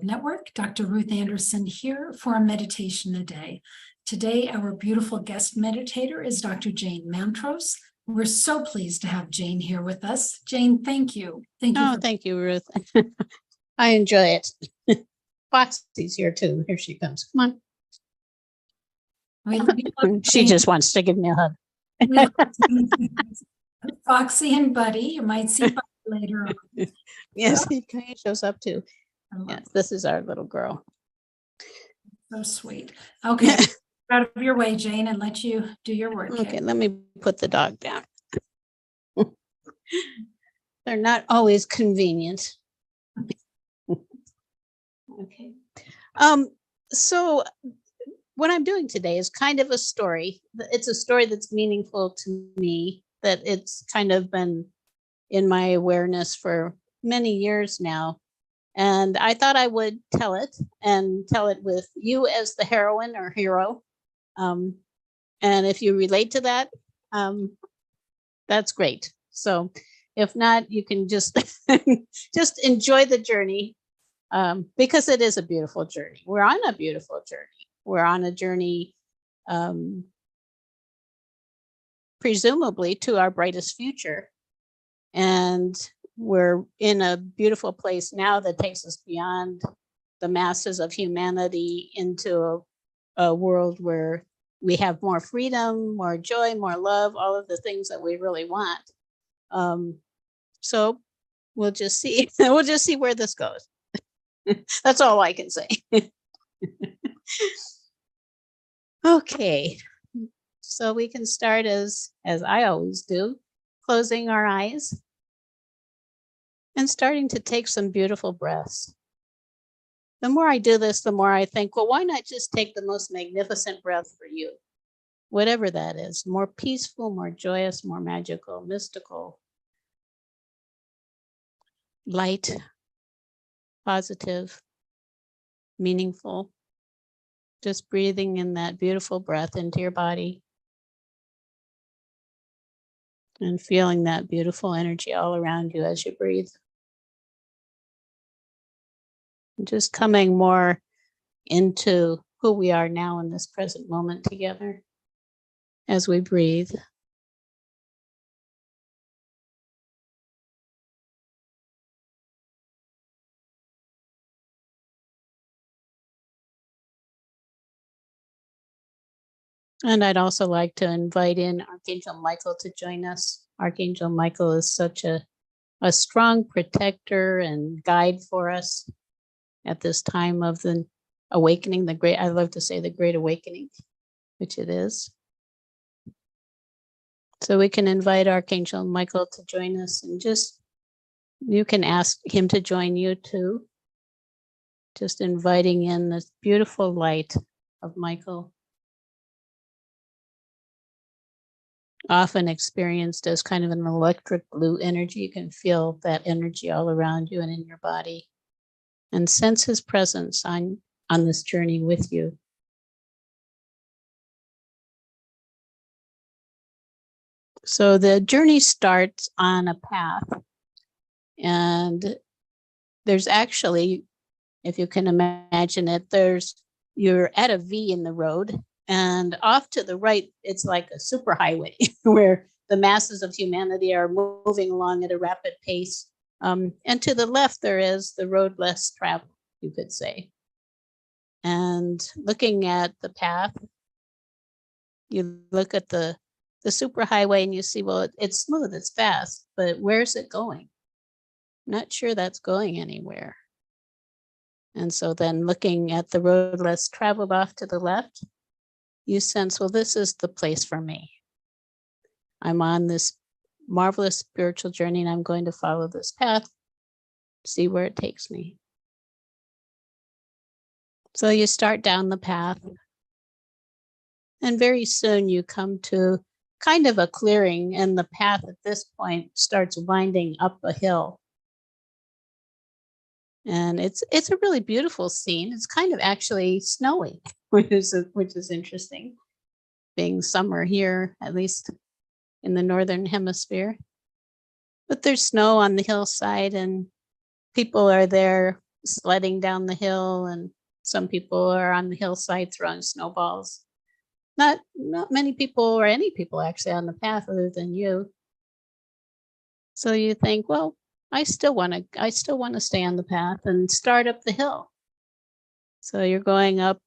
Network. Dr. Ruth Anderson here for a meditation a day. Today, our beautiful guest meditator is Dr. Jane Mountrose. We're so pleased to have Jane here with us. Jane, thank you. Thank you, Ruth. I enjoy it. Foxy's here too. Here she comes. Come on. She just wants to give me a hug. Foxy and Buddy. You might see Buddy later on. Yes, he shows up too. Yes, this is our little girl. So sweet. Okay, out of your way, Jane, and let you do your work. Okay, let me put the dog down. They're not always convenient. Okay. So what I'm doing today is kind of a story. It's a story that's meaningful to me, that it's kind of been in my awareness for many years now. And I thought I would tell it with you as the heroine or hero. And if you relate to that, that's great. So if not, you can just just enjoy the journey, because it is a beautiful journey. We're on a beautiful journey. We're on a journey, presumably to our brightest future. And we're in a beautiful place now that takes us beyond the masses of humanity into a world where we have more freedom, more joy, more love, all of the things that we really want. So we'll just see. We'll just see where this goes. That's all I can say. Okay, so we can start as I always do, closing our eyes and starting to take some beautiful breaths. The more I do this, the more I think, well, why not just take the most magnificent breath for you? Whatever that is, more peaceful, more joyous, more magical, mystical, light, positive, meaningful. Just breathing in that beautiful breath into your body and feeling that beautiful energy all around you as you breathe. Just coming more into who we are now in this present moment together as we breathe. And I'd also like to invite in Archangel Michael to join us. Archangel Michael is such a strong protector and guide for us at this time of the awakening, I love to say the great awakening, which it is. So we can invite Archangel Michael to join us, and you can ask him to join you too. Just inviting in this beautiful light of Michael, often experienced as kind of an electric blue energy. You can feel that energy all around you and in your body, and sense his presence on this journey with you. So the journey starts on a path, and there's actually, if you can imagine it, you're at a V in the road, and off to the right, it's like a superhighway where the masses of humanity are moving along at a rapid pace. And to the left, there is the road less traveled, you could say. And looking at the path, you look at the superhighway and you see, well, it's smooth, it's fast, but where's it going? Not sure that's going anywhere. And so then looking at the road less traveled off to the left, you sense, well, this is the place for me. I'm on this marvelous spiritual journey and I'm going to follow this path, see where it takes me. So you start down the path, and very soon you come to kind of a clearing, and the path at this point starts winding up a hill. And it's a really beautiful scene. It's kind of actually snowy, which is interesting, being summer here, at least in the northern hemisphere. But there's snow on the hillside, and people are there sledding down the hill, and some people are on the hillside throwing snowballs. Not many people, or any people actually, on the path other than you. So you think, well, I still want to stay on the path and start up the hill. So you're going up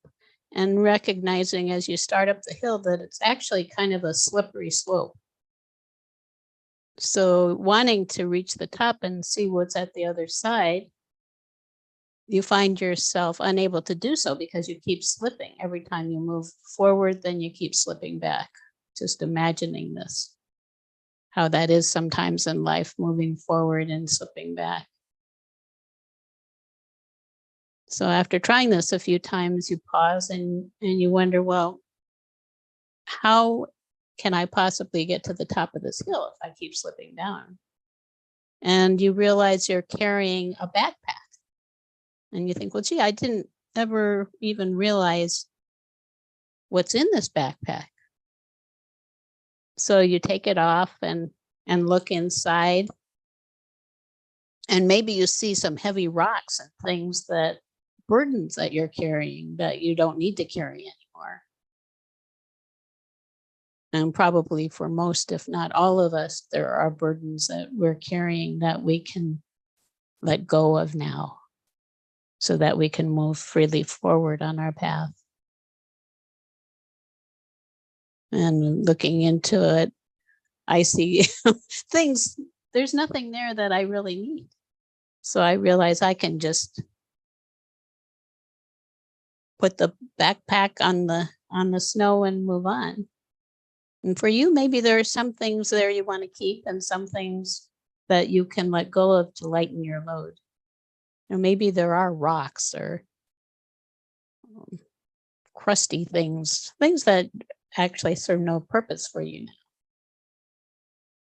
and recognizing as you start up the hill that it's actually kind of a slippery slope. So wanting to reach the top and see what's at the other side, you find yourself unable to do so because you keep slipping. Every time you move forward, then you keep slipping back. Just imagining this, how that is sometimes in life, moving forward and slipping back. So after trying this a few times, you pause and you wonder, well, how can I possibly get to the top of this hill if I keep slipping down? And you realize you're carrying a backpack. And you think, well, gee, I didn't ever even realize what's in this backpack. So you take it off and look inside. And maybe you see some heavy rocks and things, that burdens that you're carrying that you don't need to carry anymore. And probably for most, if not all of us, there are burdens that we're carrying that we can let go of now, so that we can move freely forward on our path. And looking into it, I see things, there's nothing there that I really need. So I realize I can just put the backpack on the snow and move on. And for you, maybe there are some things there you want to keep and some things that you can let go of to lighten your load. Or maybe there are rocks or crusty things that actually serve no purpose for you now.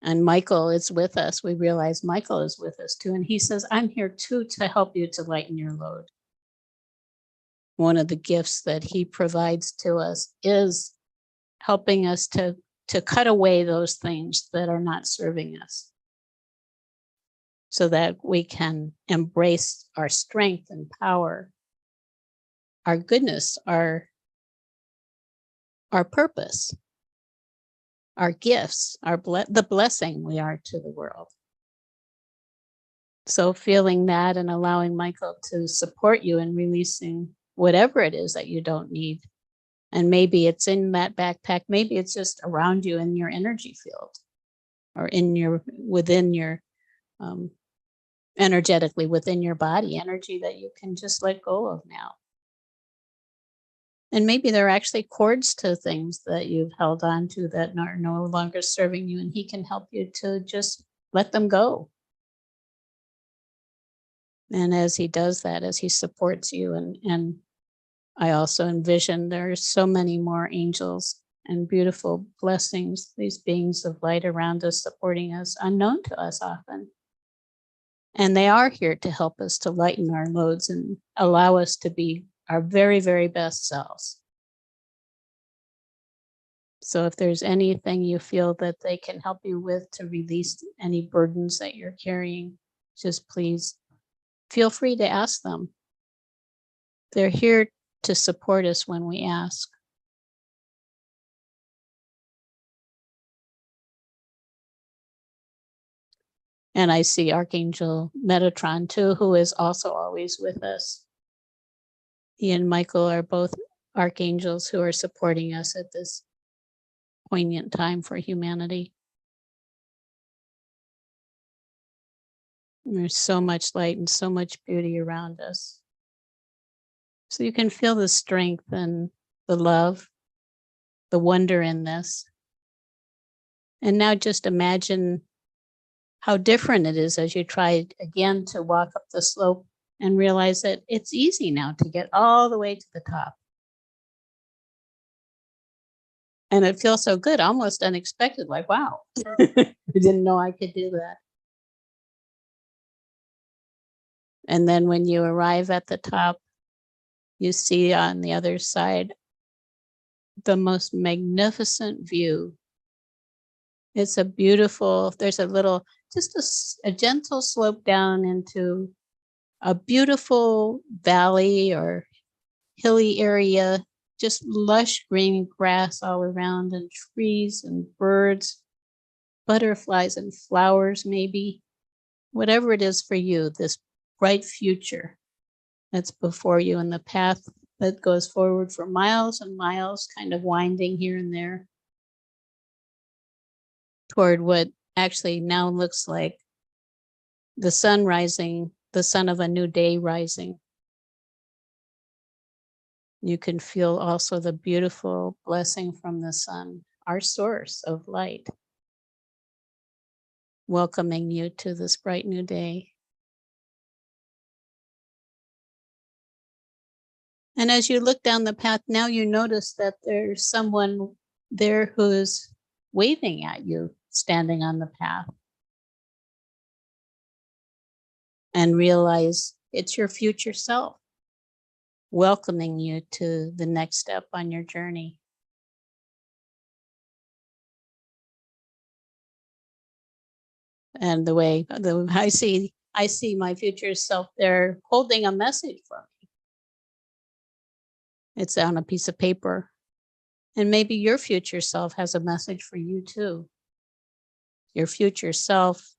And Michael is with us. We realize Michael is with us too. And he says, I'm here too to help you to lighten your load. One of the gifts that he provides to us is helping us to cut away those things that are not serving us, so that we can embrace our strength and power, our goodness, our purpose, our gifts, the blessing we are to the world. So feeling that and allowing Michael to support you in releasing whatever it is that you don't need. And maybe it's in that backpack, maybe it's just around you in your energy field, or within your energetically within your body, energy that you can just let go of now. And maybe there are actually cords to things that you've held on to that are no longer serving you, and he can help you to just let them go. And as he does that, as he supports you, and I also envision there's so many more angels and beautiful blessings, these beings of light around us, supporting us, unknown to us often. And they are here to help us to lighten our loads and allow us to be our very, very best selves. So if there's anything you feel that they can help you with to release any burdens that you're carrying, just please feel free to ask them. They're here to support us when we ask. And I see Archangel Metatron too, who is also always with us. He and Michael are both archangels who are supporting us at this poignant time for humanity. There's so much light and so much beauty around us. So you can feel the strength and the love, the wonder in this. And now just imagine how different it is as you try again to walk up the slope and realize that it's easy now to get all the way to the top. And it feels so good, almost unexpected, like, wow, I didn't know I could do that. And then when you arrive at the top, you see on the other side the most magnificent view. It's a beautiful, there's a little, just a gentle slope down into a beautiful valley or hilly area, just lush green grass all around, and trees and birds, butterflies and flowers, maybe. Whatever it is for you, this bright future that's before you, and the path that goes forward for miles and miles, kind of winding here and there toward what actually now looks like the sun rising, the sun of a new day rising. You can feel also the beautiful blessing from the sun, our source of light, welcoming you to this bright new day. And as you look down the path, now you notice that there's someone there who's waving at you, standing on the path. And realize it's your future self, welcoming you to the next step on your journey. And the way I see my future self there holding a message for me. It's on a piece of paper. And maybe your future self has a message for you too. Your future self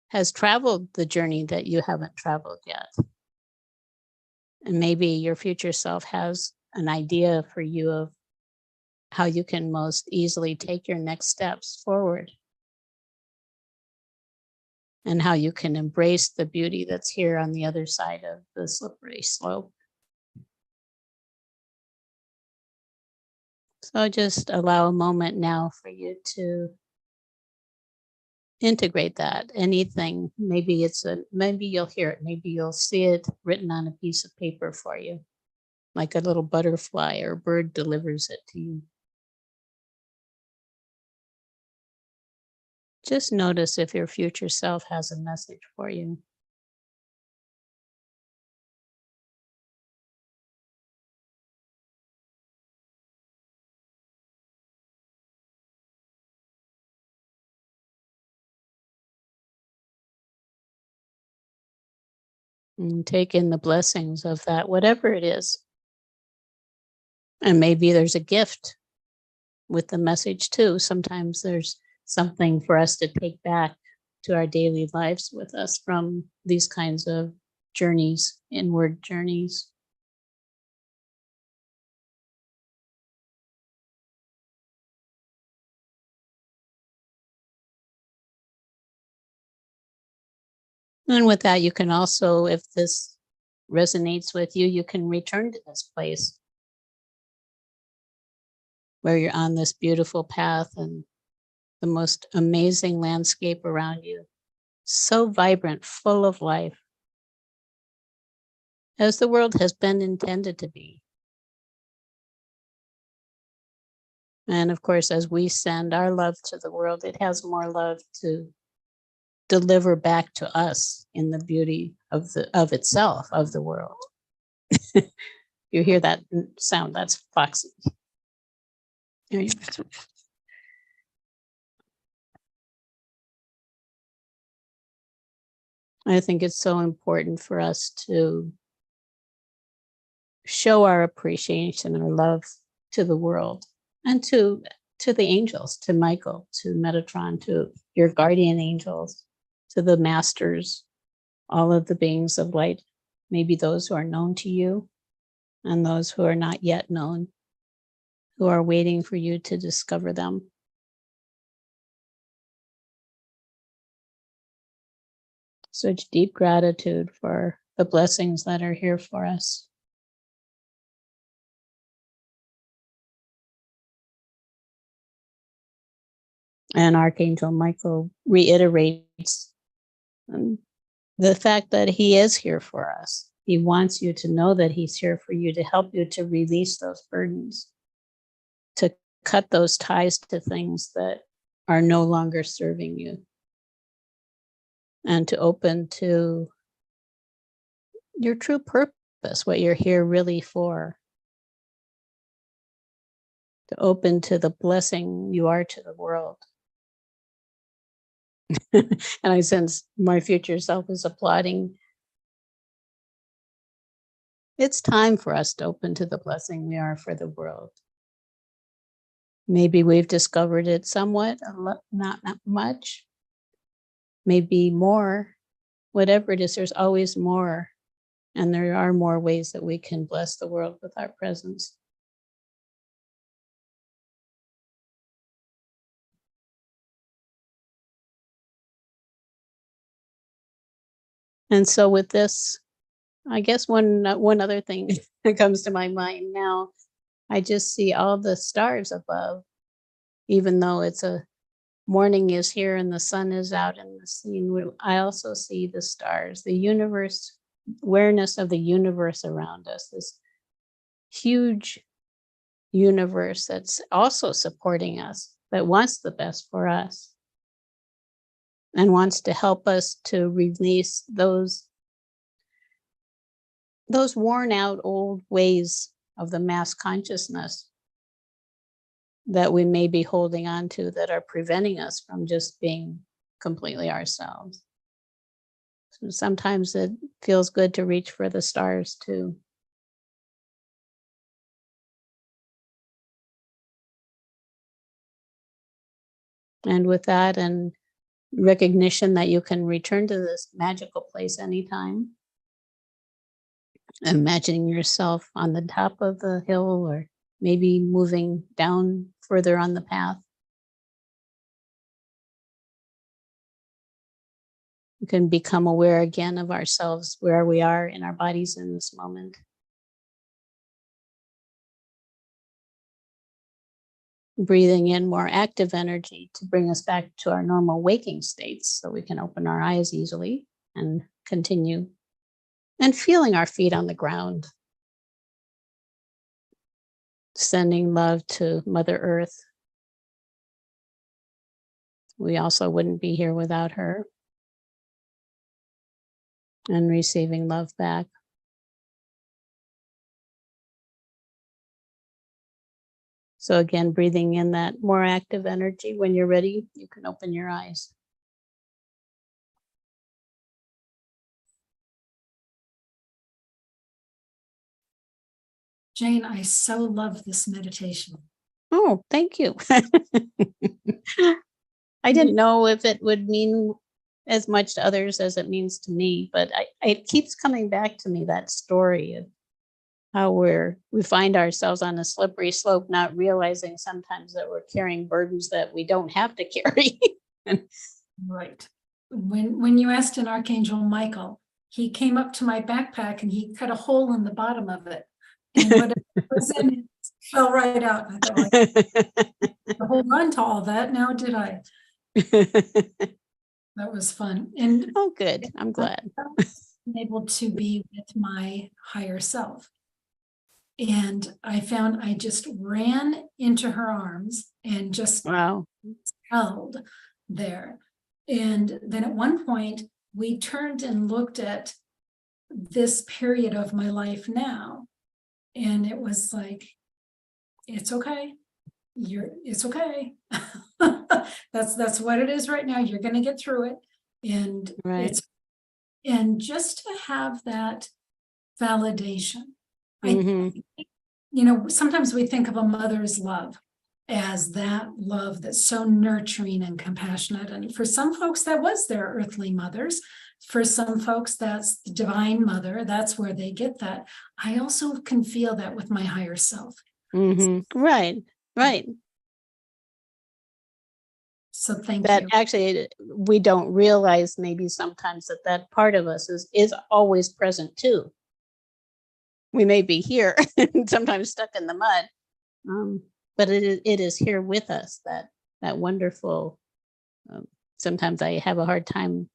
has traveled the journey that you haven't traveled yet. And maybe your future self has an idea for you of how you can most easily take your next steps forward, and how you can embrace the beauty that's here on the other side of the slippery slope. So just allow a moment now for you to integrate that. Anything, maybe you'll hear it, maybe you'll see it written on a piece of paper for you, like a little butterfly or bird delivers it to you. Just notice if your future self has a message for you. And take in the blessings of that, whatever it is. And maybe there's a gift with the message too. Sometimes there's something for us to take back to our daily lives with us from these kinds of journeys, inward journeys. And with that, you can also, if this resonates with you, you can return to this place where you're on this beautiful path and the most amazing landscape around you. So vibrant, full of life, as the world has been intended to be. And of course, as we send our love to the world, it has more love to deliver back to us in the beauty of itself, of the world. You hear that sound? That's Foxy. I think it's so important for us to show our appreciation and our love to the world, and to the angels, to Michael, to Metatron, to your guardian angels, to the masters, all of the beings of light, maybe those who are known to you and those who are not yet known, who are waiting for you to discover them. Such deep gratitude for the blessings that are here for us. And Archangel Michael reiterates the fact that he is here for us. He wants you to know that he's here for you, to help you to release those burdens, to cut those ties to things that are no longer serving you, and to open to your true purpose, what you're here really for. To open to the blessing you are to the world. And I sense my future self is applauding It's time for us to open to the blessing we are for the world. Maybe we've discovered it somewhat, not much, maybe more. Whatever it is, there's always more. And there are more ways that we can bless the world with our presence. And so with this, I guess one other thing that comes to my mind now, I just see all the stars above, even though it's a morning is here and the sun is out in the scene. I also see the stars, the universe, awareness of the universe around us, this huge universe that's also supporting us, that wants the best for us and wants to help us to release those worn out old ways of the mass consciousness that we may be holding on to that are preventing us from just being completely ourselves. So sometimes it feels good to reach for the stars too. And with that and recognition that you can return to this magical place anytime, imagining yourself on the top of the hill or maybe moving down further on the path. We can become aware again of ourselves, where we are in our bodies in this moment. Breathing in more active energy to bring us back to our normal waking states so we can open our eyes easily and continue. And feeling our feet on the ground. Sending love to Mother Earth. We also wouldn't be here without her. And receiving love back. So again, breathing in that more active energy. When you're ready, you can open your eyes. Jane, I so love this meditation. Oh, thank you. I didn't know if it would mean as much to others as it means to me, but it keeps coming back to me, that story of how we find ourselves on a slippery slope, not realizing sometimes that we're carrying burdens that we don't have to carry. Right. When you asked an Archangel Michael, he came up to my backpack and he cut a hole in the bottom of it. And whatever was in it fell right out. I thought, like, hold on to all that. Now did I? That was fun. And oh, good. I'm glad. I'm able to be with my higher self. And I found I just ran into her arms and just wow. held there. And then at one point, we turned and looked at this period of my life now. And it was like, it's okay. It's okay. That's what it is right now. You're going to get through it. And right. And just to have that validation. Mm-hmm. Sometimes we think of a mother's love as that love that's so nurturing and compassionate. And for some folks, that was their earthly mothers. For some folks, that's the divine mother. That's where they get that. I also can feel that with my higher self. Mm-hmm. Right. So thank that you. Actually, we don't realize maybe sometimes that part of us is always present too. We may be here and sometimes stuck in the mud, but it is here with us, that wonderful, sometimes I have a hard time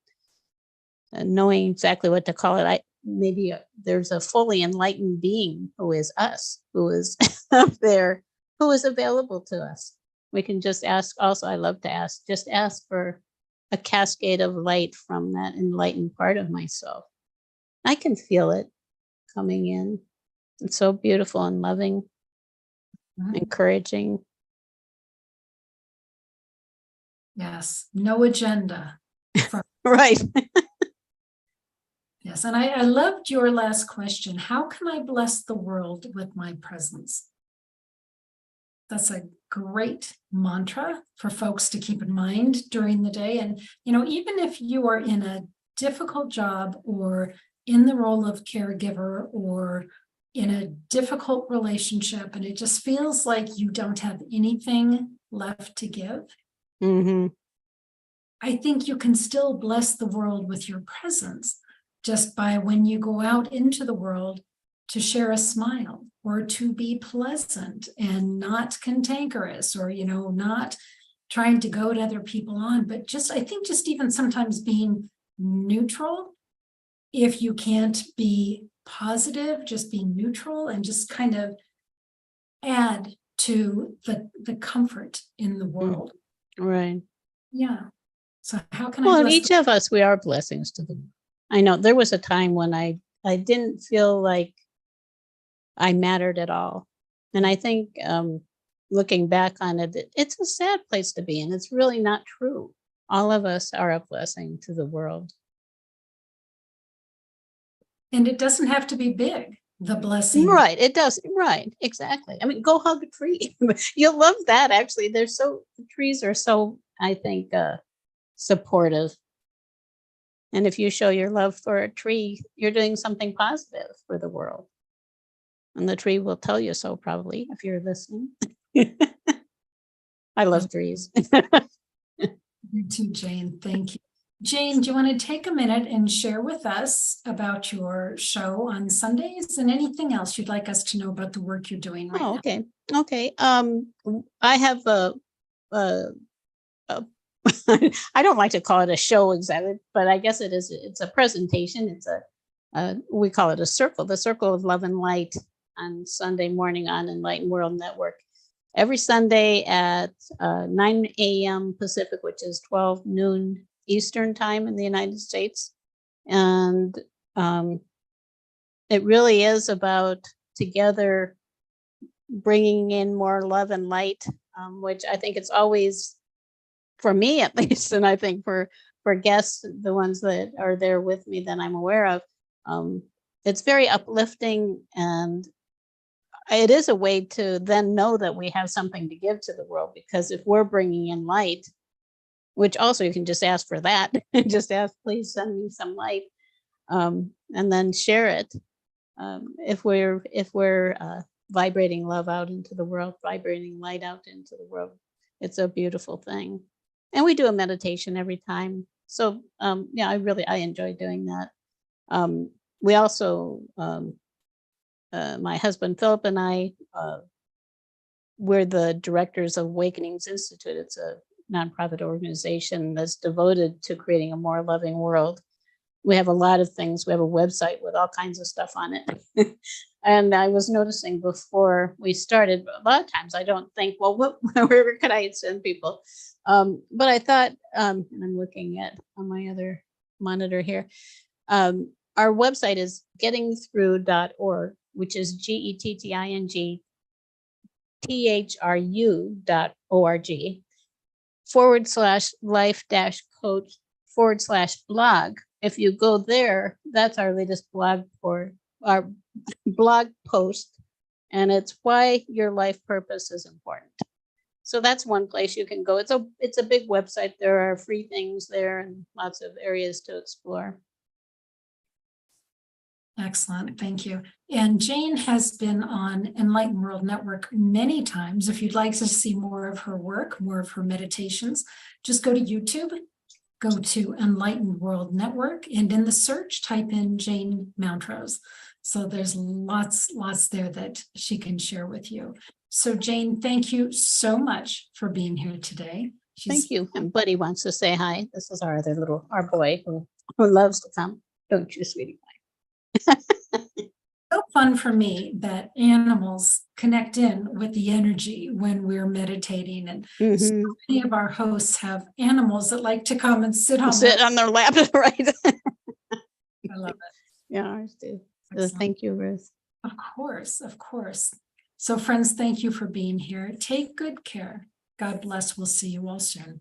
knowing exactly what to call it. Maybe there's a fully enlightened being who is us, who is up there, who is available to us. We can just ask. Also, I love to ask, just ask for a cascade of light from that enlightened part of myself. I can feel it coming in. It's so beautiful and loving, encouraging. Yes, no agenda. Right. Yes, and I loved your last question. How can I bless the world with my presence? That's a great mantra for folks to keep in mind during the day. And, even if you are in a difficult job or in the role of caregiver or in a difficult relationship, and it just feels like you don't have anything left to give, Mm-hmm. I think you can still bless the world with your presence just by when you go out into the world to share a smile or to be pleasant and not cantankerous or, not trying to goad other people on, but I think just even sometimes being neutral. If you can't be positive, just be neutral and just kind of add to the comfort in the world. Right. Yeah. So how can I Well, and bless each of us, we are blessings to the world. I know there was a time when I didn't feel like I mattered at all. And I think looking back on it, it's a sad place to be in. It's really not true. All of us are a blessing to the world. And it doesn't have to be big, the blessing. Right. It does. Right. Exactly. I mean, go hug a tree. You'll love that. Actually, the trees are so, I think, supportive. And if you show your love for a tree, you're doing something positive for the world. And the tree will tell you so, probably, if you're listening. I love trees. You too, Jane. Thank you. Jane, do you want to take a minute and share with us about your show on Sundays and anything else you'd like us to know about the work you're doing right now? Okay. Okay. I have a I don't like to call it a show exactly, but I guess it is. It's a presentation. It's we call it a circle, the Circle of Love and Light, on Sunday morning on Enlightened World Network. Every Sunday at 9 a.m. Pacific, which is 12 noon Eastern time in the United States. And it really is about together bringing in more love and light, which I think it's always, for me at least, and I think for guests, the ones that are there with me that I'm aware of, it's very uplifting, and it is a way to then know that we have something to give to the world, because if we're bringing in light, which also you can just ask for that, just ask, please send me some light, and then share it. If we're vibrating love out into the world, vibrating light out into the world, it's a beautiful thing. And we do a meditation every time. So yeah, I enjoy doing that. We also, my husband Phillip and I, we're the directors of Awakenings Institute. It's a nonprofit organization that's devoted to creating a more loving world. We have a lot of things. We have a website with all kinds of stuff on it. And I was noticing before we started, a lot of times I don't think, well, where could I send people? But I thought, and I'm looking at on my other monitor here, our website is gettingthrough.org, which is gettingthrough.org/life-coach/blog. If you go there, that's our latest blog for our blog post, and it's why your life purpose is important. So that's one place you can go. It's a big website. There are free things there and lots of areas to explore. Excellent. Thank you. And Jane has been on Enlightened World Network many times. If you'd like to see more of her work, more of her meditations, just go to YouTube, go to Enlightened World Network, and in the search, type in Jane Mountrose. So there's lots there that she can share with you. So Jane, thank you so much for being here today. Thank you. And Buddy wants to say hi. This is our boy who loves to come. Don't you, sweetie pie? So fun for me that animals connect in with the energy when we're meditating, and so many of our hosts have animals that like to come and sit on their lap, right? I love it. Yeah, ours do. So thank you, Ruth. Of course. So friends, thank you for being here. Take good care. God bless. We'll see you all soon.